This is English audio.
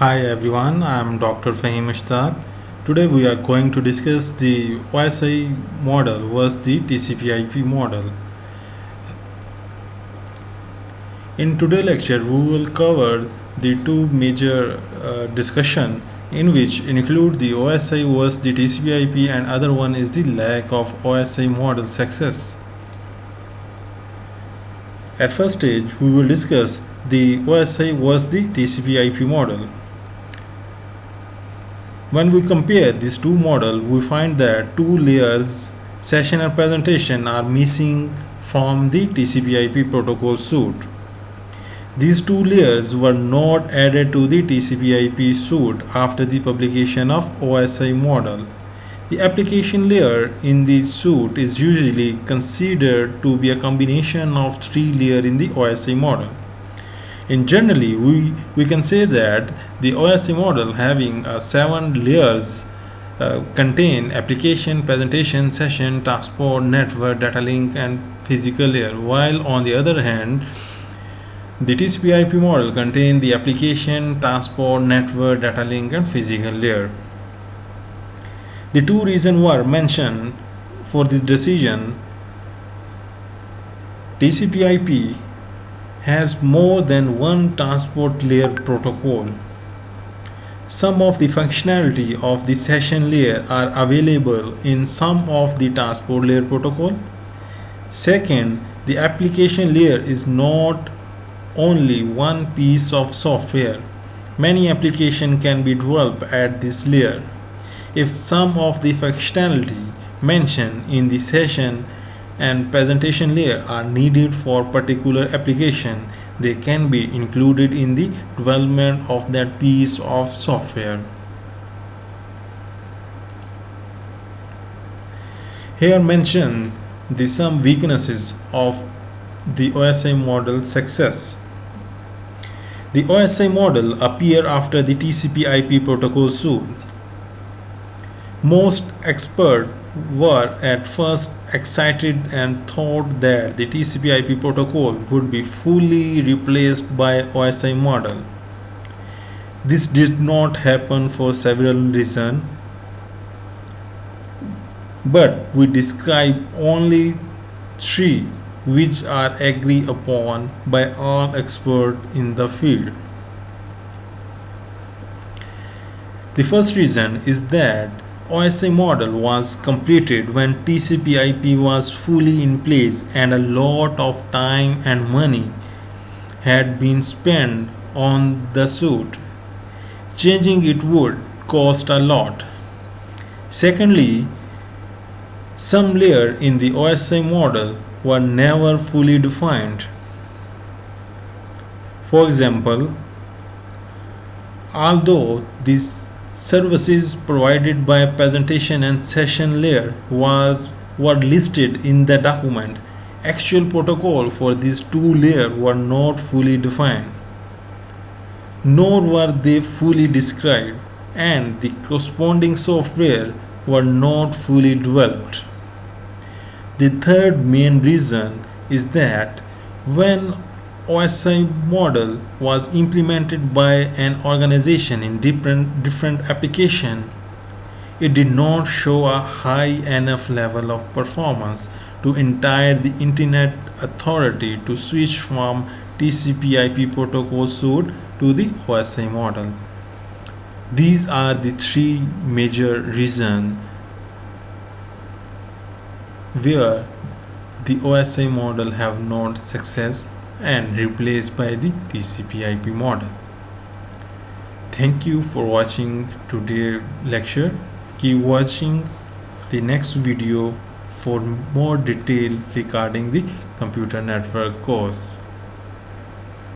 Hi everyone, I am Dr. Fahim Mushtaq. Today we are going to discuss the OSI model versus the TCP/IP model. In today's lecture, we will cover the two major discussion in which include the OSI versus the TCP/IP and other one is the lack of OSI model success. At first stage, we will discuss the OSI versus the TCP/IP model. When we compare these two models, we find that two layers, session and presentation, are missing from the TCP/IP protocol suite. These two layers were not added to the TCP/IP suite after the publication of OSI model. The application layer in the suite is usually considered to be a combination of three layers in the OSI model. In generally, we can say that the OSI model having 7 layers contain application, presentation, session, transport, network, data link, and physical layer. While on the other hand, the TCP/IP model contain the application, transport, network, data link, and physical layer. The two reasons were mentioned for this decision. TCP/IP has more than one transport layer protocol. Some of the functionality of the session layer are available in some of the transport layer protocol. Second, the application layer is not only one piece of software. Many applications can be developed at this layer. If some of the functionality mentioned in the session and presentation layer are needed for particular application, they can be included in the development of that piece of software. Here mention the some weaknesses of the OSI model success. The OSI model appear after the TCP/IP protocol suite. Most experts were at first excited and thought that the TCP/IP protocol would be fully replaced by OSI model. This did not happen for several reasons, but we describe only three which are agreed upon by all experts in the field. The first reason is that OSI model was completed when TCP/IP was fully in place and a lot of time and money had been spent on the suite. Changing it would cost a lot. Secondly, some layers in the OSI model were never fully defined. For example, although these services provided by presentation and session layer were listed in the document, actual protocol for these two layers were not fully defined, nor were they fully described, and the corresponding software were not fully developed. The third main reason is that when OSI model was implemented by an organization in different application, it did not show a high enough level of performance to entice the Internet Authority to switch from TCP/IP protocol suite to the OSI model. These are the three major reasons where the OSI model have not success and replaced by the TCP/IP model. Thank you for watching today's lecture. Keep watching the next video for more detail regarding the computer network course.